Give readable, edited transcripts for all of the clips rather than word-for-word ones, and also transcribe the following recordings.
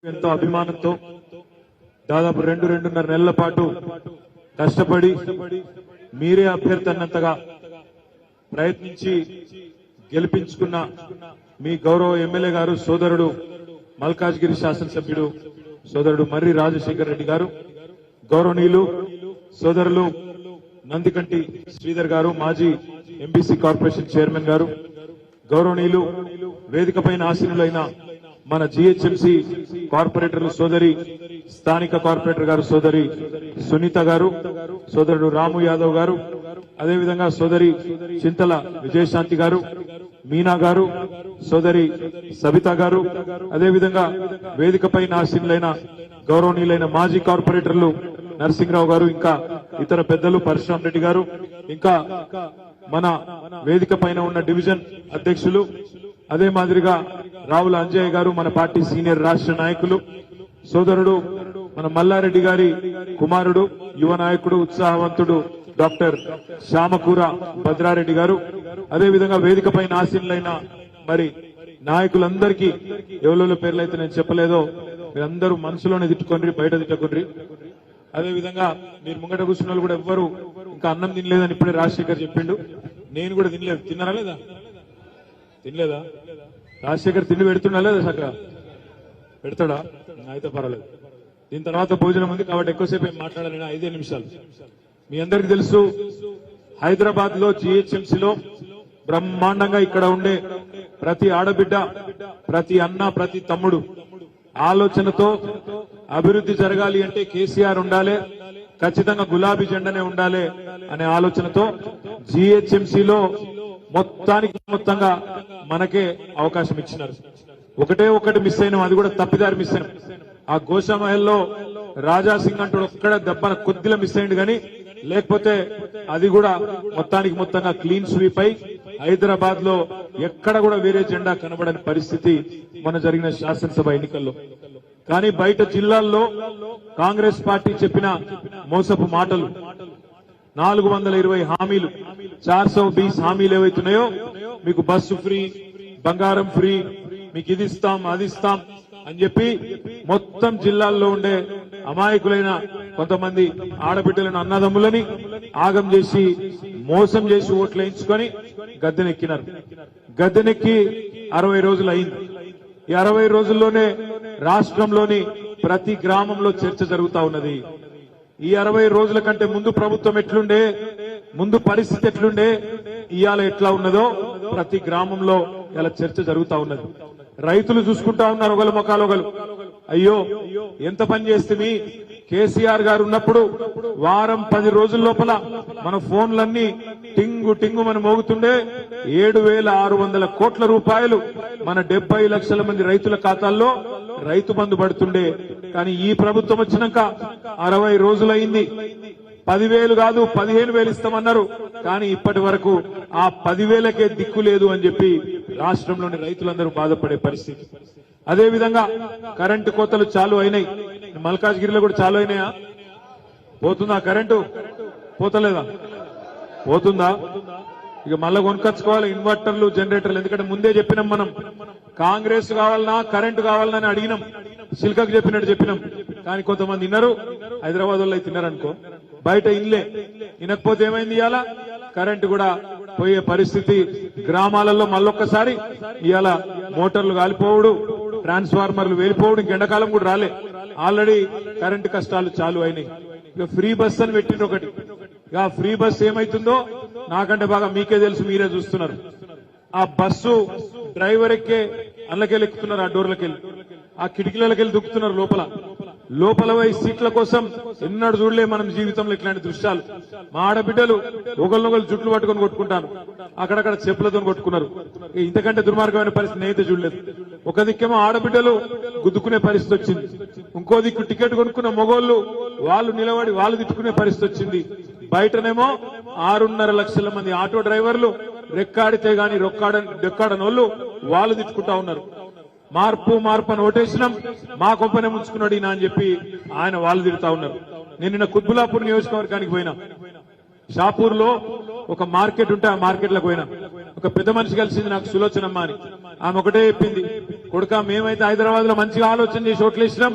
ఎంతో అభిమానంతో దాదాపు 2-2.5 నెలల పాటు కష్టపడి మీరే అభ్యర్థి అన్నంతగా ప్రయత్నించి గెలిపించుకున్న మీ గౌరవ ఎమ్మెల్యే గారు సోదరుడు మల్కాజ్గిరి శాసనసభ్యుడు సోదరుడు మర్రి రాజశేఖర్ రెడ్డి గారు, గౌరవనీయులు సోదరులు నందికంటి శ్రీధర్ గారు, మాజీ ఎంబీసీ కార్పొరేషన్ చైర్మన్ గారు, గౌరవనీయులు వేదికపైన ఆసీనులైన మన జీహెచ్ఎంసీ కార్పొరేటర్లు సోదరి స్థానిక కార్పొరేటర్ గారు సోదరి సునీత గారు, సోదరుడు రాము యాదవ్ గారు, అదేవిధంగా సోదరి చింతల విజయశాంతి గారు, మీనా గారు, సోదరి సబిత గారు, అదేవిధంగా వేదికపైన ఆసీనులైన గౌరవనీయులైన మాజీ కార్పొరేటర్లు నరసింహరావు గారు, ఇంకా ఇతర పెద్దలు పరశురామ్ రెడ్డి గారు, ఇంకా మన వేదిక పైన ఉన్న డివిజన్ అధ్యక్షులు, అదే మాదిరిగా రావుల అంజయ్య గారు, మన పార్టీ సీనియర్ రాష్ట్ర నాయకులు, సోదరుడు మన మల్లారెడ్డి గారి కుమారుడు, యువ నాయకుడు, ఉత్సాహవంతుడు డాక్టర్ శ్యామకూర భద్రారెడ్డి గారు, అదేవిధంగా వేదిక పైన ఆసీనులైన మరి నాయకులందరికీ ఎవరెవరి పేర్లు అయితే నేను చెప్పలేదో మీరందరూ మనసులోనే తిట్టుకోండి, బయట తిట్టుకోండి. అదేవిధంగా మీరు ముంగట కూర్చున్న వాళ్ళు కూడా ఎవ్వరు ఇంకా అన్నం తినలేదని ఇప్పుడే రాజశేఖర్ చెప్పిండు. నేను కూడా తినలేదు. తిన్నారా లేదా? తినలేదా? రాజశేఖర్ తిండి పెడుతున్నా లేదా? చక్కగా పెడతాడా? అయితే పర్వాలేదు. దీని తర్వాత భోజనం ఉంది కాబట్టి ఎక్కువసేపు ఏం మాట్లాడాలి, 5 నిమిషాలు. మీ అందరికి తెలుసు, హైదరాబాద్ లో జీహెచ్ఎంసీలో బ్రహ్మాండంగా ఇక్కడ ఉండే ప్రతి ఆడబిడ్డ, ప్రతి అన్న, ప్రతి తమ్ముడు ఆలోచనతో అభివృద్ధి జరగాలి అంటే కేసీఆర్ ఉండాలి, ఖచ్చితంగా గులాబీ జెండానే ఉండాలి అనే ఆలోచనతో జీహెచ్ఎంసీలో మొత్తంగా మనకే అవకాశం ఇచ్చినారు. ఒకటి మిస్ అయినాం, అది కూడా తప్పిదారి మిస్ అయినాం. ఆ గోషామహల్లో రాజాసింగ్ అంటూ ఒక్కడ దెబ్బన కొద్దిగా మిస్ అయింది, కానీ లేకపోతే అది కూడా మొత్తంగా క్లీన్ స్వీప్ అయి హైదరాబాద్ లో ఎక్కడ కూడా వేరే జెండా కనబడని పరిస్థితి మన జరిగిన శాసనసభ ఎన్నికల్లో. కానీ బయట జిల్లాల్లో కాంగ్రెస్ పార్టీ చెప్పిన మోసపు మాటలు, 420 హామీలు, 420 హామీలు ఏవైతున్నాయో, మీకు బస్సు ఫ్రీ, బంగారం ఫ్రీ, మీకు ఇది ఇస్తాం అది ఇస్తాం అని చెప్పి మొత్తం జిల్లాల్లో ఉండే అమాయకులైన కొంతమంది ఆడబిడ్డలను, అన్నదమ్ములని ఆగం చేసి మోసం చేసి ఓట్లు వేయించుకొని గద్దెనెక్కినారు. గద్దెనెక్కి 60 రోజులు అయింది. ఈ 60 రోజుల్లోనే రాష్ట్రంలోని ప్రతి గ్రామంలో చర్చ జరుగుతా ఉన్నది. ఈ 60 రోజుల కంటే ముందు ప్రభుత్వం ఎట్లుండే, ముందు పరిస్థితి ఎట్లుండే, ఇవాళ ఎట్లా ఉన్నదో ప్రతి గ్రామంలో ఇలా చర్చ జరుగుతా ఉన్నది. రైతులు చూసుకుంటా ఉన్నారు ఒకళ్ళ ముఖాలు ఒకళ్ళు. అయ్యో ఎంత పని చేస్తే కేసీఆర్ గారు ఉన్నప్పుడు వారం 10 రోజుల లోపల మన ఫోన్లన్నీ టింగు మన మోగుతుండే, 7,600 కోట్ల రూపాయలు మన 70 లక్షల మంది రైతుల ఖాతాల్లో రైతు బంధు పడుతుండే. కానీ ఈ ప్రభుత్వం వచ్చినాక 60 రోజులైంది, 10,000 కాదు 15,000 ఇస్తామన్నారు. కానీ ఇప్పటి వరకు ఆ 10,000కే దిక్కు లేదు అని చెప్పి రాష్ట్రంలోని రైతులందరూ బాధపడే పరిస్థితి. అదేవిధంగా కరెంటు కోతలు చాలు అయినాయి. మల్కాజ్గిరిలో కూడా చాలు అయినాయా? పోతుందా కరెంటు? పోతలేదా? పోతుందా? ఇక మళ్ళా కొనుకొచ్చుకోవాలి ఇన్వర్టర్లు, జనరేటర్లు. ఎందుకంటే ముందే చెప్పినాం, మనం కాంగ్రెస్ కావాలన్నా కరెంటు కావాలన్నా అని అడిగినాం, సిల్కకు చెప్పినట్టు చెప్పినాం. కానీ కొంతమంది విన్నారు, హైదరాబాద్ వాళ్ళు తిన్నారనుకో, బయట ఇన్లే. వినకపోతే ఏమైంది, ఇవాళ కరెంటు కూడా పోయే పరిస్థితి. గ్రామాలలో మళ్ళొక్కసారి ఇవాళ మోటార్లు కాలిపోవడు, ట్రాన్స్ఫార్మర్లు వేలిపోవడం, ఇంకెండకాలం కూడా రాలే. ఆల్రెడీ కరెంటు కష్టాలు చాలు అయినాయి. ఇక ఫ్రీ బస్ అని పెట్టిండ్రు ఒకటి. ఇక ఫ్రీ బస్ ఏమైతుందో నాకంటే బాగా మీకే తెలుసు, మీరే చూస్తున్నారు. ఆ బస్సు డ్రైవర్ ఎక్కే అందులోకెళ్ళి ఎక్కుతున్నారు, ఆ డోర్లకెళ్ళి, ఆ కిటికీలకెళ్ళి దుక్కుతున్నారు లోపల పోయి సీట్ల కోసం. ఎన్నడూ చూడలే మనం జీవితంలో ఇట్లాంటి దృశ్యాలు. మా ఆడబిడ్డలు ఒకళ్ళనొకళ్ళు జుట్లు పట్టుకొని కొట్టుకుంటాను, అక్కడక్కడ చెప్పులతో కొట్టుకున్నారు. ఇంతకంటే దుర్మార్గమైన పరిస్థితి నేనైతే చూడలేదు. ఒక దిక్కేమో ఆడబిడ్డలు గుద్దుకునే పరిస్థితి వచ్చింది, ఇంకో దిక్కు టికెట్ కొనుక్కున్న మొగోళ్లు వాళ్ళు నిలబడి వాళ్ళు తిట్టుకునే పరిస్థితి వచ్చింది. బయటనేమో 6.5 లక్షల మంది ఆటో డ్రైవర్లు రెక్కాడితే గాని రెక్కాడనోళ్ళు వాళ్ళు తిట్టుకుంటా ఉన్నారు. మార్పు అని ఓటేసినాం, మా కొంపనే ముంచుకున్నాడు ఈయన అని చెప్పి ఆయన వాళ్ళు తిడుతా ఉన్నారు. నేను నిన్న కుత్బులాపూర్ నియోజకవర్గానికి పోయినా. షాపూర్ లో ఒక మార్కెట్ ఉంటే ఆ మార్కెట్ లకు పోయినా. ఒక పెద్ద మనిషి కలిసింది నాకు, సులోచనమ్మ అని. ఆమె ఒకటే చెప్పింది, కొడుక మేమైతే హైదరాబాద్ లో మంచిగా ఆలోచన చేసి ఓట్లు వేసినాం,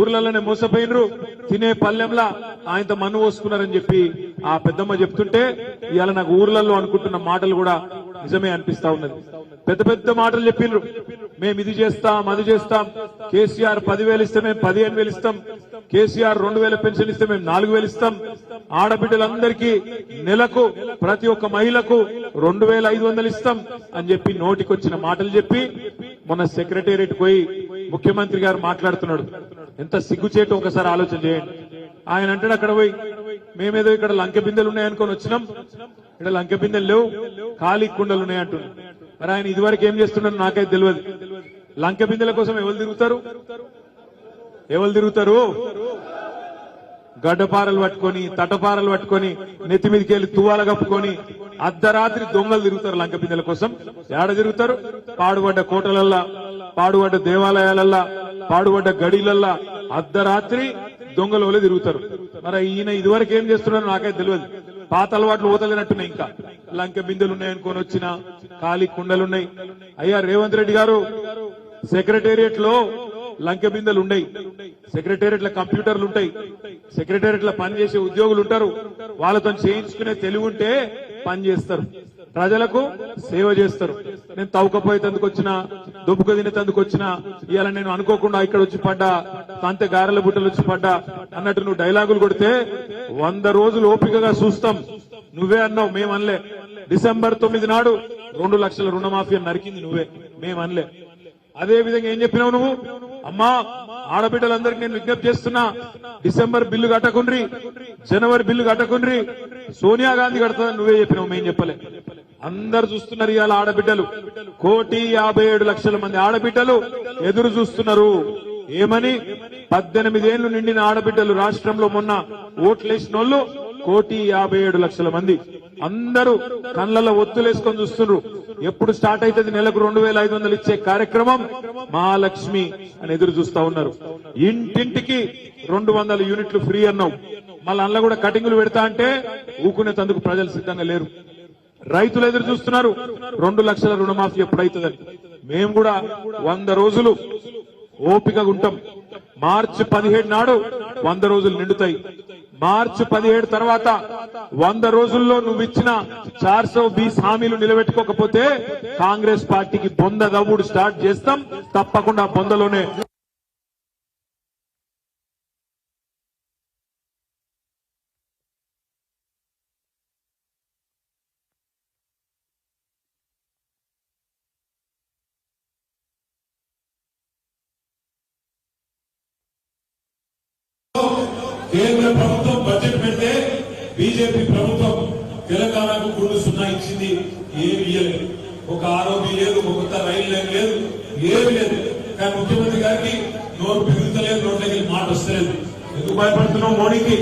ఊర్లలోనే మోసపోయినరు, తినే పల్లెంలా ఆయనతో మన్ను పోసుకున్నారని చెప్పి ఆ పెద్దమ్మ చెప్తుంటే ఇవాళ నాకు ఊర్లలో అనుకుంటున్న మాటలు కూడా నిజమే అనిపిస్తా ఉన్నది. పెద్ద పెద్ద మాటలు చెప్పిండ్రు, మేము ఇది చేస్తాం అది చేస్తాం, కేసీఆర్ 10,000 ఇస్తే మేము 15,000 ఇస్తాం, కేసీఆర్ 2,000 పెన్షన్ ఇస్తే మేము 4,000 ఇస్తాం, ఆడబిడ్డలందరికీ నెలకు ప్రతి ఒక్క మహిళకు 2,500 ఇస్తాం అని చెప్పి నోటికొచ్చిన మాటలు చెప్పి మొన్న సెక్రటేరియట్ పోయి ముఖ్యమంత్రి గారు మాట్లాడుతున్నాడు. ఎంత సిగ్గుచేటు ఒకసారి ఆలోచన చేయండి. ఆయన అంటాడు అక్కడ పోయి మేమేదో ఇక్కడ లంకె బిందెలు ఉన్నాయనుకొని వచ్చినాం, ఇక్కడ లంకె బిందెలు లేవు, ఖాళీ కుండలు ఉన్నాయంటున్నాడు. మరి ఆయన ఇదివరకు ఏం చేస్తున్నాడు నాకైతే తెలియదు. లంకె బిందెల కోసం ఎవరు తిరుగుతారు? గడ్డపారలు పట్టుకొని తటపారలు పట్టుకొని నెత్తి మీదకి వెళ్లి తువ్వాల కప్పుకొని అర్ధరాత్రి దొంగలు తిరుగుతారు లంక బిందెల కోసం. ఏడ తిరుగుతారు? పాడుబడ్డ కోటలల్లా, పాడుబడ్డ దేవాలయాలల్లా, పాడుబడ్డ గడిలల్లా అర్ధరాత్రి దొంగలు తిరుగుతారు. మరి ఈయన ఇదివరకు ఏం చేస్తున్నారో నాకైతే తెలియదు. పాత అలవాట్లు ఊతలేనట్టున్నాయి. ఇంకా లంక బిందెలు ఉన్నాయనుకొని వచ్చిన ఖాళీ కుండలున్నాయి. అయ్యా రేవంత్ రెడ్డి గారు, సెక్రటేరియట్ లో లంకె బిందెలు ఉన్నాయి, సెక్రటేరియట్ లో కంప్యూటర్లు ఉంటాయి, సెక్రటేరియట్ లో పనిచేసే ఉద్యోగులు ఉంటారు, వాళ్ళతో చేయించుకునే తెలివి ఉంటే పని చేస్తారు, ప్రజలకు సేవ చేస్తారు. నేను తవ్వకపోయేందుకు వచ్చిన, దుబ్బుకు తినేందుకు వచ్చిన, ఇవాళ నేను అనుకోకుండా ఇక్కడ వచ్చి పడ్డా, కాంతే గారెల బుట్టలు వచ్చి పడ్డా అన్నట్టు నువ్వు డైలాగులు కొడితే 100 రోజులు ఓపికగా చూస్తాం. నువ్వే అన్నావు, మేమనలే. డిసెంబర్ 9 నాడు 2 లక్షల రుణమాఫీ నరికింది నువ్వే, మేమనలే. అదే విధంగా ఏం చెప్పినావు నువ్వు? అమ్మా ఆడబిడ్డలందరికీ నేను విజ్ఞప్తి చేస్తున్నా, డిసెంబర్ బిల్లు కట్టకుండ్రి, జనవరి బిల్లు కట్టకుండ్రి, సోనియా గాంధీ కడతాదని నువ్వే చెప్పినావు, మేం చెప్పలే. అందరు చూస్తున్నారు. ఇవాళ ఆడబిడ్డలు 1,57,00,000 మంది ఆడబిడ్డలు ఎదురు చూస్తున్నారు. ఏమని? 18 ఏళ్లు నిండిన ఆడబిడ్డలు రాష్ట్రంలో మొన్న ఓట్లేసిన వాళ్ళు 1,57,00,000 మంది. అందరూ కళ్ళల్లో ఒత్తులేసుకొని చూస్తున్నారు. ఎప్పుడు స్టార్ట్ అవుతుంది నెలకు 2,500 ఇచ్చే కార్యక్రమం మహాలక్ష్మి అని ఎదురు చూస్తా ఉన్నారు. ఇంటింటికి 200 యూనిట్లు ఫ్రీ అన్నావు, మళ్ళీ అందులో కూడా కటింగులు పెడతా అంటే ఊకునేందుకు ప్రజలు సిద్ధంగా లేరు. రైతులు ఎదురు చూస్తున్నారు 2 లక్షల రుణమాఫీ ఎప్పుడైతుందని. మేము కూడా 100 రోజులు ఓపికగా ఉంటాం. మార్చి 17 నాడు 100 రోజులు నిండుతాయి. మార్చి 17 తర్వాత 100 రోజుల్లో నువ్వు ఇచ్చిన 420 హామీలు నిలబెట్టుకోకపోతే కాంగ్రెస్ పార్టీకి బొంద దవ్వుడు స్టార్ట్ చేస్తాం. తప్పకుండా బొందలోనే కేంద్ర ప్రభుత్వం బడ్జెట్ పెడితే బీజేపీ ప్రభుత్వం తెలంగాణకు గుండు సున్నా ఇచ్చింది. ఏమి ఇయ్యలేదు. ఒక ఆరోపి లేదు, ఒక కొత్త రైలు లైన్ లేదు, ఏమి లేదు. కానీ ముఖ్యమంత్రి గారికి నోరు పెరుగుతలేదు, నోట్లకి మాట వస్తలేదు. ఎందుకు భయపడుతున్నావు మోడీకి?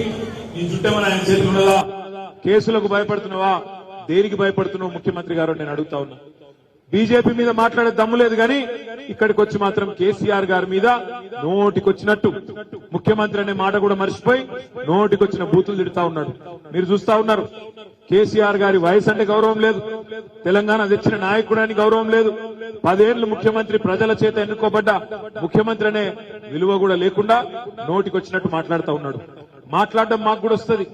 నీ చుట్టేమని ఆయన చేతులు ఉన్నదా? కేసులకు భయపడుతున్నావా? దేనికి భయపడుతున్నావు ముఖ్యమంత్రి గారు? నేను అడుగుతా ఉన్నా. బీజేపీ మీద మాట్లాడే దమ్ము లేదు కానీ ఇక్కడికి వచ్చి మాత్రం కేసీఆర్ గారి మీద నోటికొచ్చినట్టు ముఖ్యమంత్రి అనే మాట కూడా మర్చిపోయి నోటికొచ్చిన బూతులు తిడుతా ఉన్నాడు. మీరు చూస్తా ఉన్నారు. కేసీఆర్ గారి వయసు అంటే గౌరవం లేదు, తెలంగాణ తెచ్చిన నాయకుడానికి గౌరవం లేదు, 10 ఏళ్లు ముఖ్యమంత్రి, ప్రజల చేత ఎన్నుకోబడ్డ ముఖ్యమంత్రి అనే విలువ కూడా లేకుండా నోటికొచ్చినట్టు మాట్లాడుతూ ఉన్నాడు. మాట్లాడడం మాకు కూడా వస్తుంది,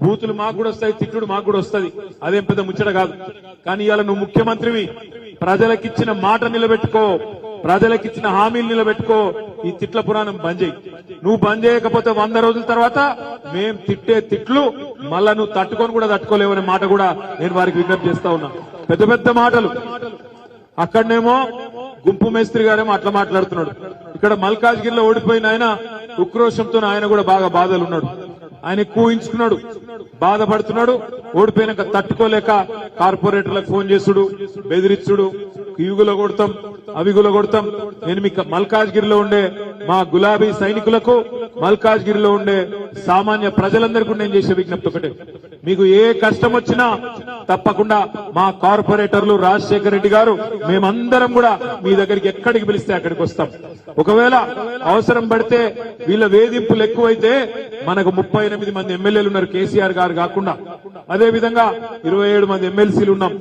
బూతులు మాకు కూడా వస్తాయి, తిట్టుడు మాకు కూడా వస్తుంది. అదేం పెద్ద ముచ్చట కాదు. కానీ ఇవాళ నువ్వు ముఖ్యమంత్రివి, ప్రజలకిచ్చిన మాట నిలబెట్టుకో, ప్రజలకిచ్చిన హామీలు నిలబెట్టుకో. ఈ తిట్ల పురాణం బంద్ చేయి. నువ్వు బంద్ చేయకపోతే 100 రోజుల తర్వాత మేం తిట్టే తిట్లు మళ్ళా నువ్వు తట్టుకొని కూడా తట్టుకోలేవనే మాట కూడా నేను వారికి విజ్ఞప్తి చేస్తా ఉన్నా. పెద్ద పెద్ద మాటలు. అక్కడనేమో గుంపు మేస్త్రి గారేమో అట్లా మాట్లాడుతున్నాడు. ఇక్కడ మల్కాజ్గిరిలో ఓడిపోయిన ఆయన ఉక్రోషంతో ఆయన కూడా బాగా బాధలు ఉన్నాడు. ఆయన ఎక్కువ ఊహించుకున్నాడు, బాధపడుతున్నాడు. ఓడిపోయినాక తట్టుకోలేక కార్పొరేటర్లకు ఫోన్ చేసుడు, బెదిరించుడు, ఇవిగులో కొడతాం అవిగులో కొడతాం. నేను మీకు మల్కాజ్గిరిలో ఉండే మా గులాబీ సైనికులకు, మల్కాజ్గిరిలో ఉండే సామాన్య ప్రజలందరికీ నేను చేసే విజ్ఞప్తి ఒకటే, మీకు ఏ కష్టం వచ్చినా తప్పకుండా మా కార్పొరేటర్లు రాజశేఖర రెడ్డి గారు మేమందరం కూడా మీ దగ్గరికి ఎక్కడికి పిలిస్తే అక్కడికి వస్తాం. ఒకవేళ అవసరం పడితే వీళ్ళ వేధింపులు ఎక్కువైతే మనకు 38 మంది ఎమ్మెల్యేలు ఉన్నారు కేసీఆర్ గారు కాకుండా. అదే విధంగా 27 మంది ఎమ్మెల్సీలు ఉన్నాం,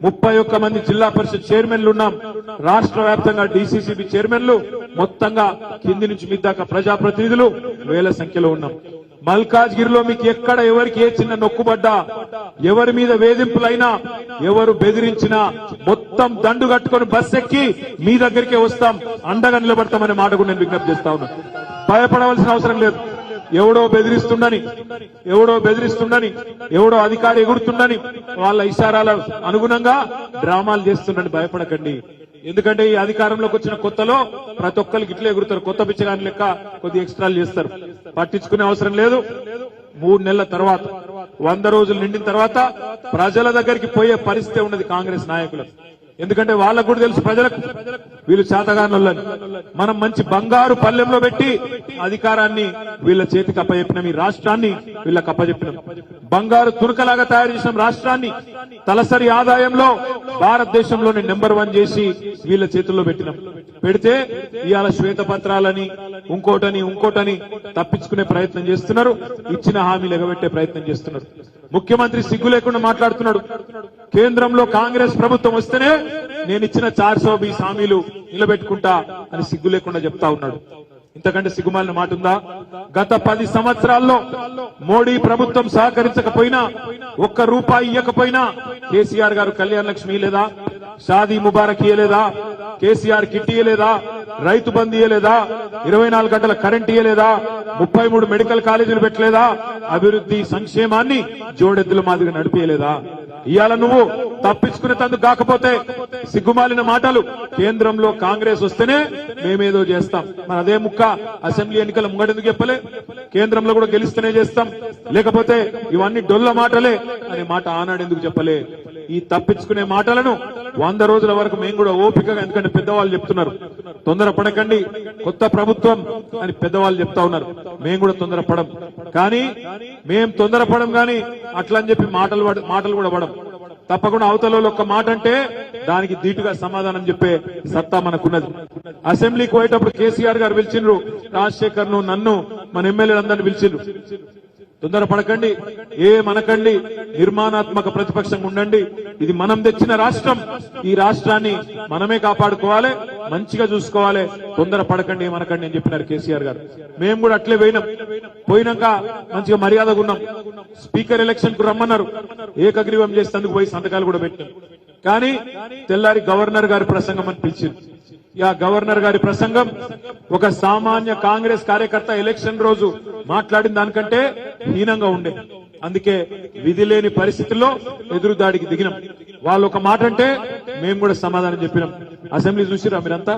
31 మంది జిల్లా పరిషత్ చైర్మన్లు ఉన్నాం, రాష్ట్ర వ్యాప్తంగా డీసీసీబీ చైర్మన్లు, మొత్తంగా కింది నుంచి మీ దాకా ప్రజాప్రతినిధులు వేల సంఖ్యలో ఉన్నాం. మల్కాజ్గిరిలో మీకు ఎక్కడ ఎవరికి ఏ చిన్న నొక్కుబడ్డా, ఎవరి మీద వేధింపులైనా, ఎవరు బెదిరించినా మొత్తం దండు కట్టుకొని బస్ ఎక్కి మీ దగ్గరికే వస్తాం, అండగా నిలబడతామనే మాట కూడా నేను విజ్ఞప్తి చేస్తా ఉన్నా. భయపడవలసిన అవసరం లేదు. ఎవడో బెదిరిస్తుండని, ఎవడో అధికారి ఎగురుతుండని, వాళ్ళ ఇషారాల అనుగుణంగా డ్రామాలు చేస్తుండని భయపడకండి. ఎందుకంటే ఈ అధికారంలోకి వచ్చిన కొత్తలో ప్రతి ఒక్కరికి ఇట్లా ఎగురుతారు, కొత్త పిచ్చగాని లెక్క కొద్ది ఎక్స్ట్రాలు చేస్తారు. పట్టించుకునే అవసరం లేదు. 3 నెలల తర్వాత 100 రోజులు నిండిన తర్వాత ప్రజల దగ్గరికి పోయే పరిస్థితి ఉన్నది కాంగ్రెస్ నాయకులకు. ఎందుకంటే వాళ్ళకు కూడా తెలుసు ప్రజలకు వీళ్ళు చేతగానోళ్ళని. మనం మంచి బంగారు పల్లెంలో పెట్టి అధికారాన్ని వీళ్ళ చేతికి అప్పచెప్పినాం, ఈ రాష్ట్రాన్ని వీళ్ళకి అప్పచెప్పినాం. బంగారు తునకలాగా తయారు చేసిన రాష్ట్రాన్ని తలసరి ఆదాయంలో భారతదేశంలోనే నెంబర్ 1 చేసి వీళ్ళ చేతుల్లో పెట్టినాం. పెడితే ఇవాళ శ్వేతపత్రాలని ఇంకోటని తప్పించుకునే ప్రయత్నం చేస్తున్నారు, ఇచ్చిన హామీలు ఎగబెట్టే ప్రయత్నం చేస్తున్నారు. ముఖ్యమంత్రి సిగ్గు లేకుండా మాట్లాడుతున్నాడు. కేంద్రంలో కాంగ్రెస్ ప్రభుత్వం వస్తేనే నేను ఇచ్చిన 420 హామీలు నిలబెట్టుకుంటా అని సిగ్గు లేకుండా చెప్తా ఉన్నాడు. ఇంతకంటే సిగ్గుమాలిన మాట ఉందా? గత 10 సంవత్సరాల్లో మోడీ ప్రభుత్వం సహకరించకపోయినా, ఒక్క రూపాయి ఇవ్వకపోయినా కేసీఆర్ గారు కళ్యాణ లక్ష్మి ఇయ్యలేదా, షాదీ ముబారక్ ఇయ్యలేదా, కేసీఆర్ కిట్ ఇయ్యలేదా, రైతు బంధు ఇయ్యలేదా, 24 గంటల కరెంట్ ఇయ్యలేదా, 33 మెడికల్ కాలేజీలు పెట్టలేదా, అభివృద్ధి సంక్షేమాన్ని జోడెద్దుల మాదిరిగా నడిపేయలేదా? ఇవాళ నువ్వు తప్పించుకునే తందుకు కాకపోతే సిగ్గుమాలిన మాటలు. కేంద్రంలో కాంగ్రెస్ వస్తేనే మేమేదో చేస్తాం, మరి అదే ముక్క అసెంబ్లీ ఎన్నికల ముంగడెందుకు చెప్పలే? కేంద్రంలో కూడా గెలిస్తేనే చేస్తాం, లేకపోతే ఇవన్నీ డొల్ల మాటలే అనే మాట ఆనాడు ఎందుకు చెప్పలే? ఈ తప్పించుకునే మాటలను 100 రోజుల వరకు మేము కూడా ఓపికగా, ఎందుకంటే పెద్దవాళ్ళు చెప్తున్నారు తొందరపడకండి, కొత్త ప్రభుత్వం అని పెద్దవాళ్ళు చెప్తా ఉన్నారు. మేము కూడా తొందరపడం, కానీ మేం తొందరపడం కానీ అట్లా అని చెప్పి మాటలు కూడా పడం. తప్పకుండా అవతల ఒక్క మాట అంటే దానికి ధీటుగా సమాధానం చెప్పే సత్తా మనకున్నది. అసెంబ్లీకి పోయేటప్పుడు కేసీఆర్ గారు పిలిచిండ్రు, రాజశేఖర్ ను, నన్ను, మన ఎమ్మెల్యేలందరినీ పిలిచిండ్రు. తొందరపడకండి, ఏమనకండి, నిర్మాణాత్మక ప్రతిపక్షంగా ఉండండి. ఇది మనం తెచ్చిన రాష్ట్రం, ఈ రాష్ట్రాన్ని మనమే కాపాడుకోవాలి, మంచిగా చూసుకోవాలి, తొందరపడకండి, ఏమనకండి అని చెప్పినారు కేసీఆర్ గారు. మేము కూడా అట్లే పోయినాక మంచిగా మర్యాదగా ఉన్నాం. స్పీకర్ ఎలక్షన్ కు రమ్మన్నారు, ఏకగ్రీవం చేసేందుకు పోయి సంతకాలు కూడా పెట్టాం. కానీ తెల్లారి గవర్నర్ గారి ప్రసంగం అని పిలిచింది. గవర్నర్ గారి ప్రసంగం ఒక సామాన్య కాంగ్రెస్ కార్యకర్త ఎలక్షన్ రోజు మాట్లాడిన దానికంటే హీనంగా ఉండే. అందుకే విధి లేని పరిస్థితుల్లో ఎదురుదాడికి దిగినాం. వాళ్ళు ఒక మాట అంటే మేము కూడా సమాధానం చెప్పినాం. అసెంబ్లీ చూసిరా మీరంతా?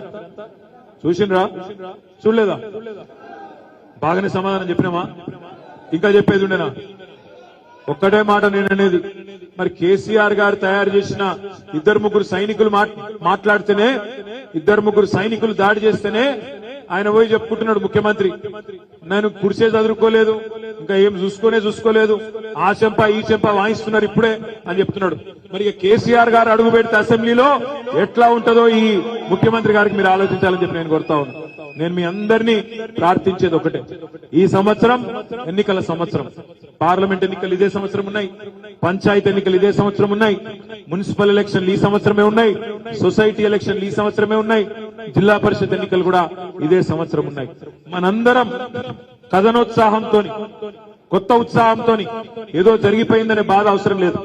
చూసినరా? చూడలేదా? బాగానే సమాధానం చెప్పినామా? ఇంకా చెప్పేది ఉండేనా? ఒక్కటే మాట నేననేది, మరి కేసీఆర్ గారు తయారు చేసిన 2-3 సైనికులు మాట్లాడితేనే, 2-3 సైనికులు దాడి చేస్తేనే ఆయన పోయి చెప్పుకుంటున్నాడు ముఖ్యమంత్రి, నేను కుర్చే చదువుకోలేదు, ఇంకా ఏం చూసుకోలేదు, ఆ చెంప ఈ చెంప వాయిస్తున్నారు ఇప్పుడే అని చెప్తున్నాడు. మరి కేసీఆర్ గారు అడుగు పెడితే అసెంబ్లీలో ఎట్లా ఉంటుందో ఈ ముఖ్యమంత్రి గారికి మీరు ఆలోచించాలని చెప్పి నేను కోరుతా ఉన్నాను. నేను మీ అందరినీ ప్రార్థించేది ఒకటే, ఈ సంవత్సరం ఎన్నికల సంవత్సరం. పార్లమెంట్ ఎన్నికలు ఇదే సంవత్సరం ఉన్నాయి, పంచాయతీ ఎన్నికలు ఇదే సంవత్సరం ఉన్నాయి, మున్సిపల్ ఎలక్షన్లు ఈ సంవత్సరమే ఉన్నాయి, సొసైటీ ఎలక్షన్లు ఈ సంవత్సరమే ఉన్నాయి, జిల్లా పరిషత్ ఎన్నికలు కూడా ఇదే సంవత్సరం ఉన్నాయి. మనందరం కథనోత్సాహంతో, కొత్త ఉత్సాహంతో ఏదో జరిగిపోయిందనే బాధ అవసరం లేదు.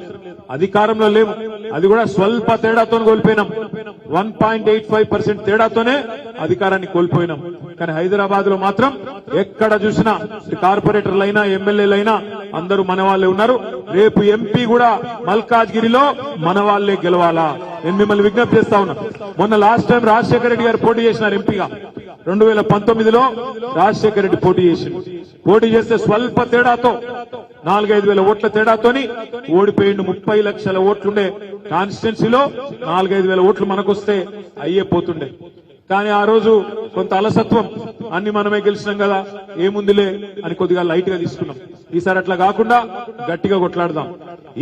అధికారంలో లేము, అది కూడా స్వల్ప తేడాతో కోల్పోయినాం. 1.85% తేడాతోనే అధికారాన్ని కోల్పోయినాం. కానీ హైదరాబాద్ లో మాత్రం ఎక్కడ చూసినా కార్పొరేటర్లైనా ఎమ్మెల్యేలైనా అందరూ మన వాళ్ళే ఉన్నారు. రేపు ఎంపీ కూడా మల్కాజ్గిరిలో మన వాళ్ళే గెలవాలా? నేను మిమ్మల్ని విజ్ఞప్తి చేస్తా ఉన్నా. మొన్న లాస్ట్ టైం రాజశేఖర రెడ్డి గారు పోటీ చేసినారు ఎంపీగా. 2019లో రాజశేఖర రెడ్డి పోటీ చేస్తే స్వల్ప తేడాతో 4-5 వేల ఓట్ల తేడాతోని ఓడిపోయిండు. 30 లక్షల ఓట్లుండే కాన్స్టిట్యున్సీలో 4-5 వేల ఓట్లు మనకొస్తే అయ్యే పోతుండే. కానీ ఆ రోజు కొంత అలసత్వం, అన్ని మనమే గెలిచినాం కదా ఏముందిలే అని కొద్దిగా లైట్ గా తీసుకున్నాం. ఈసారి అట్లా కాకుండా గట్టిగా కొట్లాడదాం.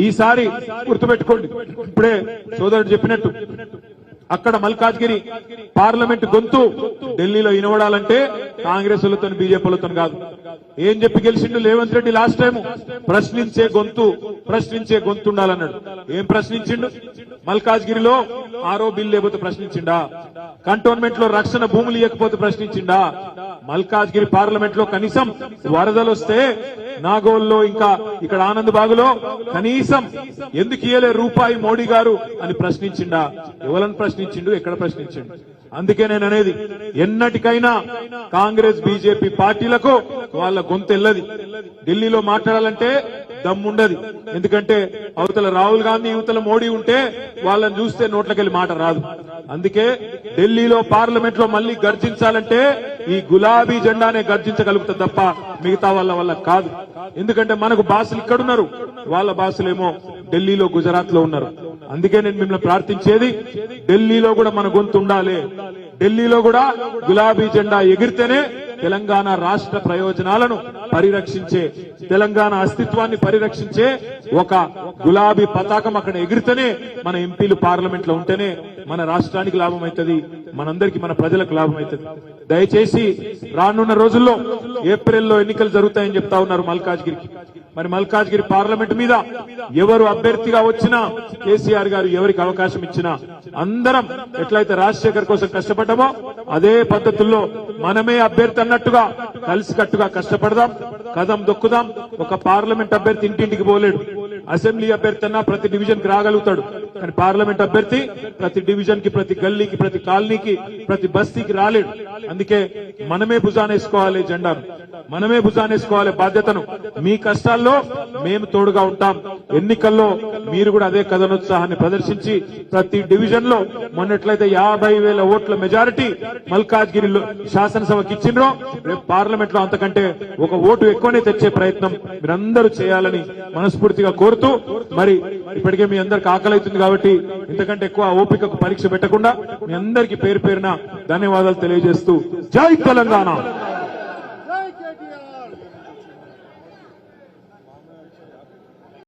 ఈసారి గుర్తుపెట్టుకోండి, ఇప్పుడే సోదరుడు చెప్పినట్టు అక్కడ మల్కాజ్గిరి పార్లమెంట్ గొంతు ఢిల్లీలో వినవడాలంటే కాంగ్రెస్ వాళ్ళతో బీజేపీలతో కాదు. ఏం చెప్పి గెలిచిండు రేవంత్ రెడ్డి లాస్ట్ టైం? ప్రశ్నించే గొంతు ఉండాలన్నాడు. ఏం ప్రశ్నించిండు? మల్కాజ్గిరిలో ఆరో బిల్ లేకపోతే ప్రశ్నించిండా? కంటోన్మెంట్ లో రక్షణ భూములు ఇవ్వకపోతే ప్రశ్నించిండా? మల్కాజ్గిరి పార్లమెంట్ లో కనీసం వరదలు వస్తే నాగోల్లో ఇంకా ఇక్కడ ఆనంద్ బాగులో కనీసం ఎందుకు ఇయ్యలే రూపాయి మోడీ గారు అని ప్రశ్నించిండా? ఎవరని ప్రశ్నించిండు? ఎక్కడ ప్రశ్నించిండు? అందుకే నేను అనేది, ఎన్నటికైనా కాంగ్రెస్ బీజేపీ పార్టీలకు వాళ్ళ గొంతెల్లది. ఢిల్లీలో మాట్లాడాలంటే దమ్ముండది. ఎందుకంటే అవతల రాహుల్ గాంధీ యువతల మోడీ ఉంటే వాళ్ళని చూస్తే నోట్లకెళ్ళి మాట రాదు. అందుకే ఢిల్లీలో పార్లమెంట్ లో మళ్ళీ గర్జించాలంటే ఈ గులాబీ జెండానే గర్జించగలుగుతుంది తప్ప మిగతా వాళ్ళ వల్ల కాదు. ఎందుకంటే మనకు బాసులు ఇక్కడున్నారు, వాళ్ళ బాసులేమో ఢిల్లీలో గుజరాత్ లో ఉన్నారు. అందుకే నేను మిమ్మల్ని ప్రార్థించేది, ఢిల్లీలో కూడా మన గొంతు ఉండాలి. ఢిల్లీలో కూడా గులాబీ జెండా ఎగిరితేనే తెలంగాణ రాష్ట్ర ప్రయోజనాలను పరిరక్షించే, తెలంగాణ అస్తిత్వాన్ని పరిరక్షించే ఒక గులాబీ పతాకం అక్కడ ఎగిరితేనే మన ఎంపీలు పార్లమెంట్ లో ఉంటేనే మన రాష్ట్రానికి లాభం అవుతుంది, మనందరికీ మన ప్రజలకు లాభం అవుతుంది. దయచేసి రానున్న రోజుల్లో ఏప్రిల్లో ఎన్నికలు జరుగుతాయని చెప్తా ఉన్నారు మల్కాజ్గిరికి. మరి మల్కాజ్గిరి పార్లమెంట్ మీద ఎవరు అభ్యర్థిగా వచ్చినా, కేసీఆర్ గారు ఎవరికి అవకాశం ఇచ్చినా అందరం ఎట్లయితే రాజశేఖర్ కోసం కష్టపడ్డామో అదే పద్ధతుల్లో మనమే అభ్యర్థి అన్నట్టుగా కలిసికట్టుగా కష్టపడదాం, కదం దొక్కుదాం. ఒక పార్లమెంట్ అభ్యర్థి ఇంటింటికి పోలేడు. అసెంబ్లీ అభ్యర్థి అన్నా ప్రతి డివిజన్ కి రాగలుగుతాడు, కానీ పార్లమెంట్ అభ్యర్థి ప్రతి డివిజన్ కి, ప్రతి గల్లీకి, ప్రతి కాలనీకి, ప్రతి బస్తీకి రాలేడు. అందుకే మనమే భుజానేసుకోవాలి జెండాను, మనమే భుజానేసుకోవాలి బాధ్యతను. మీ కష్టాల్లో మేము తోడుగా ఉంటాం. ఎన్నికల్లో మీరు కూడా అదే కథనోత్సాహాన్ని ప్రదర్శించి ప్రతి డివిజన్ లో మొన్నట్లయితే 50,000 ఓట్ల మెజారిటీ మల్కాజ్గిరిలో శాసనసభకి ఇచ్చిండ్రో, రేపు పార్లమెంట్ లో అంతకంటే ఒక ఓటు ఎక్కువనే తెచ్చే ప్రయత్నం మీరందరూ చేయాలని మనస్ఫూర్తిగా కోరుతూ, మరి ఇప్పటికే మీ అందరికి ఆకలి అవుతుంది కాబట్టి ఇంతకంటే ఎక్కువ ఓపికకు పరీక్ష పెట్టకుండా మీ అందరికీ పేరు పేరున ధన్యవాదాలు తెలియజేస్తూ జై తెలంగాణ.